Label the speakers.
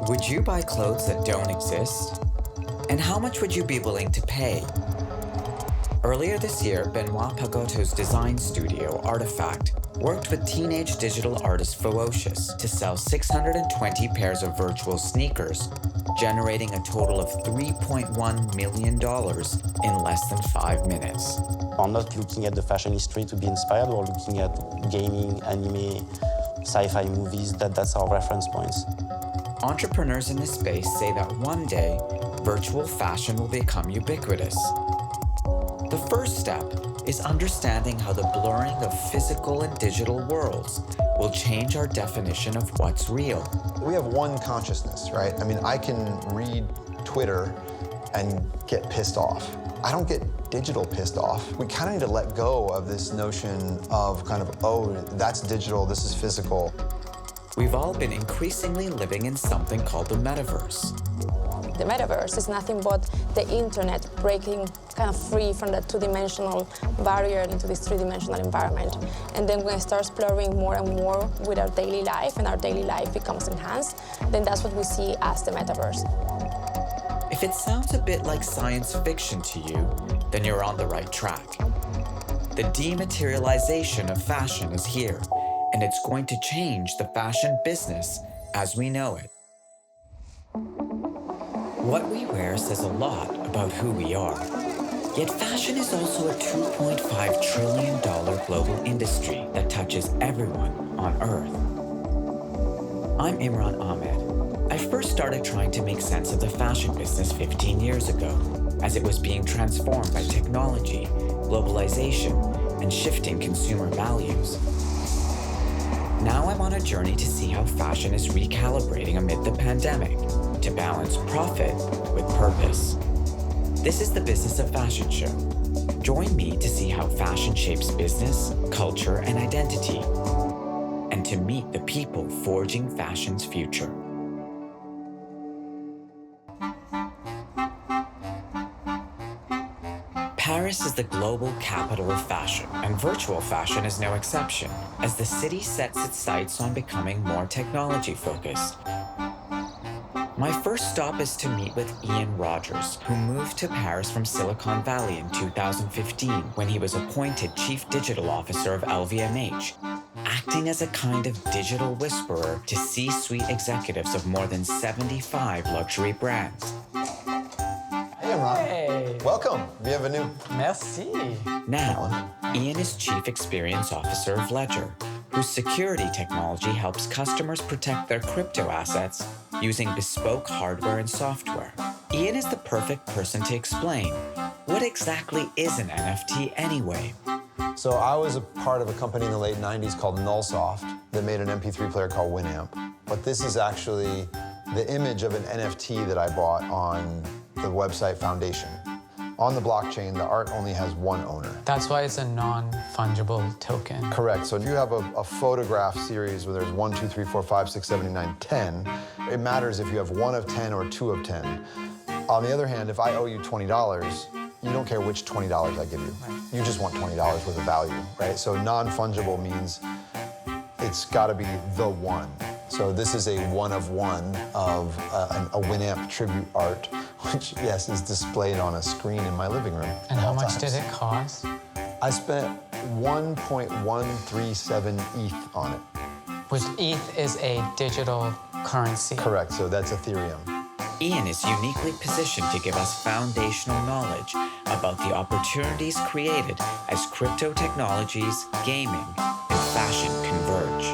Speaker 1: Would you buy clothes that don't exist? And how much would you be willing to pay? Earlier this year, Benoit Pagotto's design studio, Artifact, worked with teenage digital artist Ferocious to sell 620 pairs of virtual sneakers, generating a total of $3.1 million in less than 5 minutes.
Speaker 2: We're not looking at the fashion history to be inspired, we're looking at gaming, anime, sci-fi movies, that's our reference points.
Speaker 1: Entrepreneurs in this space say that one day, virtual fashion will become ubiquitous. The first step is understanding how the blurring of physical and digital worlds will change our definition of what's real.
Speaker 3: We have one consciousness, right? I mean, I can read Twitter and get pissed off. I don't get digital pissed off. We kind of need to let go of this notion of kind of, oh, that's digital, this is physical.
Speaker 1: We've all been increasingly living in something called the Metaverse.
Speaker 4: The Metaverse is nothing but the internet breaking kind of free from that two-dimensional barrier into this three-dimensional environment. And then when it starts blurring more and more with our daily life and our daily life becomes enhanced, then that's what we see as the Metaverse.
Speaker 1: If it sounds a bit like science fiction to you, then you're on the right track. The dematerialization of fashion is here, and it's going to change the fashion business as we know it. What we wear says a lot about who we are. Yet fashion is also a $2.5 trillion global industry that touches everyone on Earth. I'm Imran Amed. I first started trying to make sense of the fashion business 15 years ago, as it was being transformed by technology, globalization, and shifting consumer values. Now I'm on a journey to see how fashion is recalibrating amid the pandemic to balance profit with purpose. This is the Business of Fashion show. Join me to see how fashion shapes business, culture, and identity, and to meet the people forging fashion's future. Paris is the global capital of fashion, and virtual fashion is no exception, as the city sets its sights on becoming more technology-focused. My first stop is to meet with Ian Rogers, who moved to Paris from Silicon Valley in 2015 when he was appointed Chief Digital Officer of LVMH, acting as a kind of digital whisperer to C-suite executives of more than 75 luxury brands.
Speaker 3: Hey, Imran.
Speaker 5: Hey.
Speaker 3: Welcome. Bienvenue.
Speaker 5: Merci.
Speaker 1: Now, Ian is Chief Experience Officer of Ledger, whose security technology helps customers protect their crypto assets using bespoke hardware and software. Ian is the perfect person to explain what exactly is an NFT anyway.
Speaker 3: So I was a part of a company in the late 90s called Nullsoft that made an MP3 player called Winamp. But this is actually the image of an NFT that I bought on the website Foundation. On the blockchain, the art only has one owner.
Speaker 5: That's why it's a non-fungible token.
Speaker 3: Correct. So if you have a photograph series where there's 1, 2, 3, 4, 5, 6, 7, 8, 9, 10, it matters if you have 1 of 10 or 2 of 10. On the other hand, if I owe you $20, you don't care which $20 I give you.
Speaker 5: Right.
Speaker 3: You just want $20 worth of value, right? So non-fungible means it's got to be the one. So this is a one of one of a Winamp tribute art, which, yes, is displayed on a screen in my living room.
Speaker 5: And how much
Speaker 3: times.
Speaker 5: did it cost?
Speaker 3: I spent 1.137 ETH on it.
Speaker 5: Which ETH is a digital currency.
Speaker 3: Correct, so that's Ethereum.
Speaker 1: Ian is uniquely positioned to give us foundational knowledge about the opportunities created as crypto technologies, gaming, and fashion converge.